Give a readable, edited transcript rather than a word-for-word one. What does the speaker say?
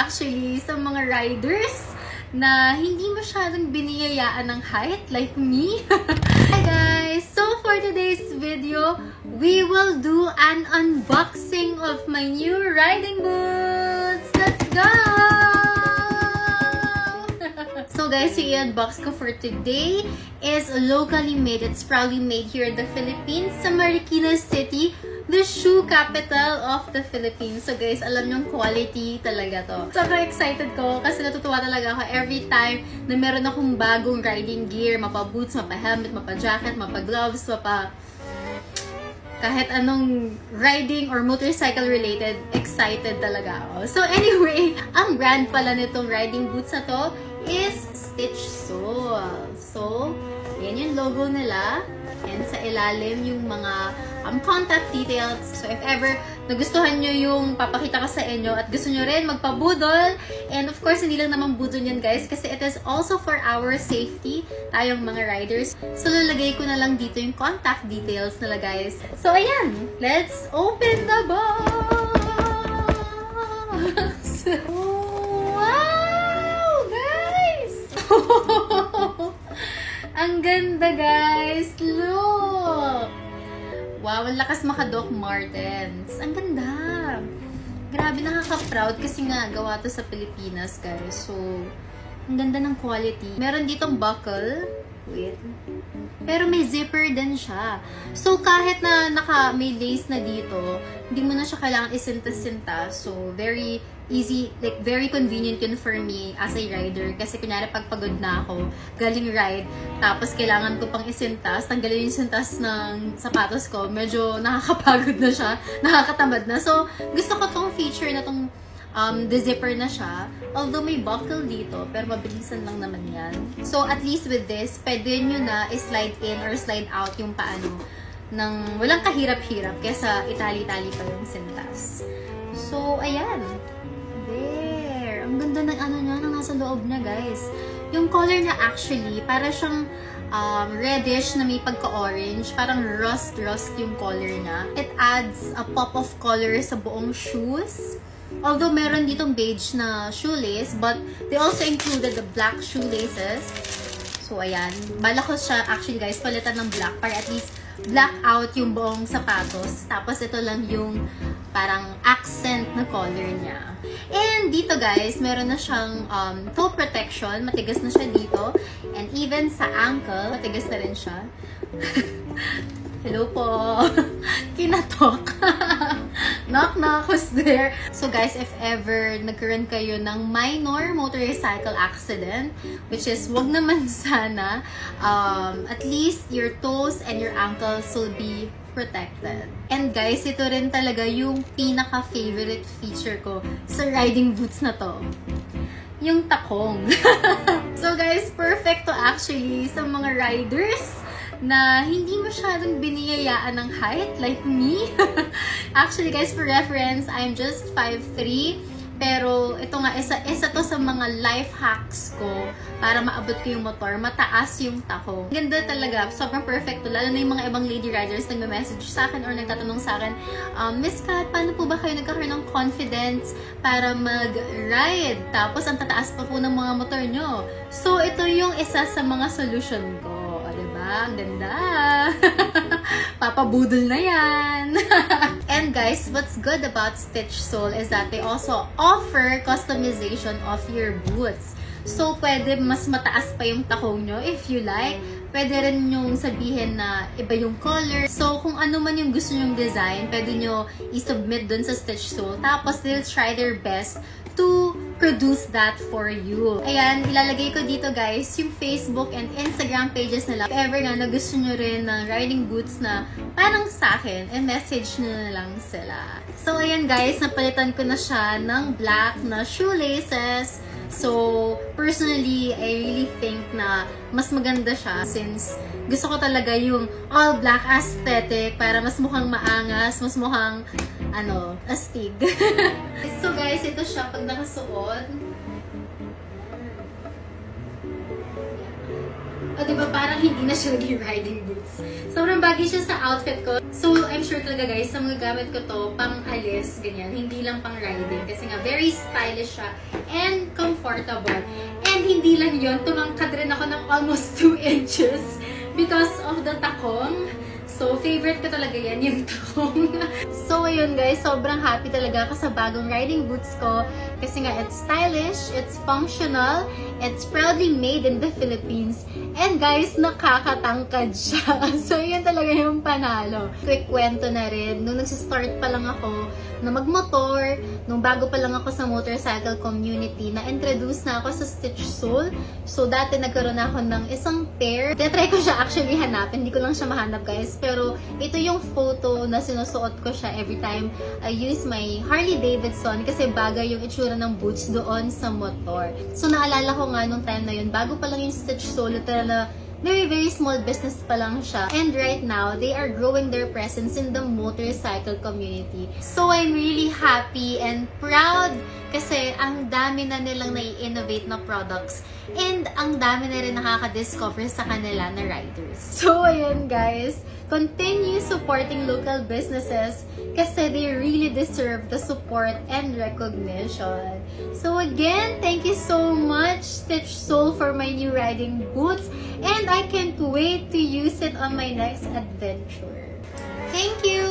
actually sa mga riders na hindi masyadong biniyayaan ng height like me. Hi guys! So for today's video, we will do an unboxing of my new riding boots! Let's go! So guys, yung i-unbox ko for today is locally made. It's proudly made here in the Philippines sa Marikina City, the shoe capital of the Philippines. So guys, alam niyong quality talaga to. Sobrang excited ko kasi natutuwa talaga ako every time na meron akong bagong riding gear, mapa-boots, mapa-helmet, mapa-jacket, mapa-gloves, kahit anong riding or motorcycle related, excited talaga ako. So anyway, ang brand pala nitong riding boots na to is Stitch Sole. So, yan yung logo nila. And sa ilalim yung mga contact details. So, if ever nagustuhan nyo yung papakita ko sa inyo at gusto nyo rin magpabudol, and of course, hindi lang naman budol yan guys, kasi it is also for our safety, tayong mga riders. So, lalagay ko na lang dito yung contact details nila guys. So, ayan! Let's open the box! Wow! Guys! Ang ganda guys! Look! Wow, ang lakas maka Doc Martens. Ang ganda! Grabe, nakaka-proud kasi nga gawa to sa Pilipinas guys. So, ang ganda ng quality. Meron ditong buckle. Wait. Pero may zipper din siya. So, kahit na may lace na dito, hindi mo na siya kailangan isinta-sinta. So, very easy, like very convenient yun for me as a rider. Kasi kunyari pag pagod na ako, galing ride, tapos kailangan ko pang isintas, tanggalin yung sintas ng sapatos ko, medyo nakakapagod na siya, nakakatamad na. So, gusto ko tong feature na tong the zipper na siya. Although may buckle dito, pero mabilisan lang naman yan. So, at least with this, pwede nyo na slide in or slide out yung paano ng walang kahirap-hirap kesa itali-tali pa yung sintas. So, ayan. There. Ang ganda ng ano niya, ng nasa loob niya, guys. Yung color niya actually, para siyang reddish na may pagka-orange. Parang rust yung color niya. It adds a pop of color sa buong shoes. Although meron ditong beige na shoelace, but they also included the black shoelaces. So, ayan. Bala ko siya, actually guys, palitan ng black para at least black out yung buong sapatos. Tapos, ito lang yung parang accent na color niya. And dito guys, meron na siyang toe protection. Matigas na siya dito. And even sa ankle, matigas na rin siya. Hello po! Kinatok! Knock-knock, who's there? So guys, if ever nagkaroon kayo ng minor motorcycle accident, which is wag naman sana, at least your toes and your ankles will be protected. And guys, ito rin talaga yung pinaka-favorite feature ko sa riding boots na to. Yung takong. So guys, perfect to actually sa mga riders na hindi masyadong biniyayaan ng height like me. Actually guys, for reference, I'm just 5'3", pero ito nga, isa to sa mga life hacks ko para maabot ko yung motor, mataas yung takong. Ganda talaga, sobrang perfecto. Lalo na yung mga ibang lady riders nagme-message sa akin or nagtatanong sa akin, Miss Kat, paano po ba kayo nagkakaroon ng confidence para mag-ride? Tapos ang tataas pa po ng mga motor nyo. So ito yung isa sa mga solution ko. Ang ganda! Papabudol na yan! And guys, what's good about Stitch Sole is that they also offer customization of your boots. So, pwede mas mataas pa yung takong nyo if you like. Pwede rin yung sabihin na iba yung color. So, kung ano man yung gusto nyong design, pwede nyo i-submit dun sa Stitch Sole. Tapos, they'll try their best to produce that for you. Ayan, ilalagay ko dito guys yung Facebook and Instagram pages nila. If ever nga na gusto nyo rin ng riding boots na parang sa akin, message nyo na lang sila. So ayan guys, napalitan ko na siya ng black na shoelaces. So personally, I really think na mas maganda siya since gusto ko talaga yung all black aesthetic para mas mukhang maangas, mas mukhang astig. So guys, ito siya pag nakasuot. O diba parang hindi na siya naging riding boots. So Sobrang bagay siya sa outfit ko. So, I'm sure talaga guys, sa mga gamit ko to, pang alis, ganyan. Hindi lang pang riding. Kasi nga, very stylish siya and comfortable. And hindi lang yun, tumangkad rin ako ng almost 2 inches because of the takong. So, favorite ko talaga yan, yung takong. So, ayun guys, sobrang happy talaga ako sa bagong riding boots ko. Kasi nga, it's stylish, it's functional, it's proudly made in the Philippines. And guys, nakakatangkad siya. So, yun talaga yung panalo. Quick kwento na rin, nung nagsistart pa lang ako na magmotor, nung bago pa lang ako sa motorcycle community, na-introduce na ako sa Stitch Sole. So, dati nagkaroon na ako ng isang pair. Tinatry ko siya actually hanapin, hindi ko lang siya mahanap guys. Pero, ito yung photo na sinusuot ko siya every time I use my Harley Davidson kasi bagay yung itsura ng boots doon sa motor. So, naalala ko nga nung time na yun, bago pa lang yung Stitch Sole, literal na very, very small business pa lang siya. And right now, they are growing their presence in the motorcycle community. So, I'm really happy and proud kasi ang dami na nilang nai-innovate na products and ang dami na rin nakaka-discover sa kanila na riders. So, ayun guys, continue supporting local businesses kasi they really deserve the support and recognition. So again, thank you so much Stitch Sole for my new riding boots and I can't wait to use it on my next adventure. Thank you!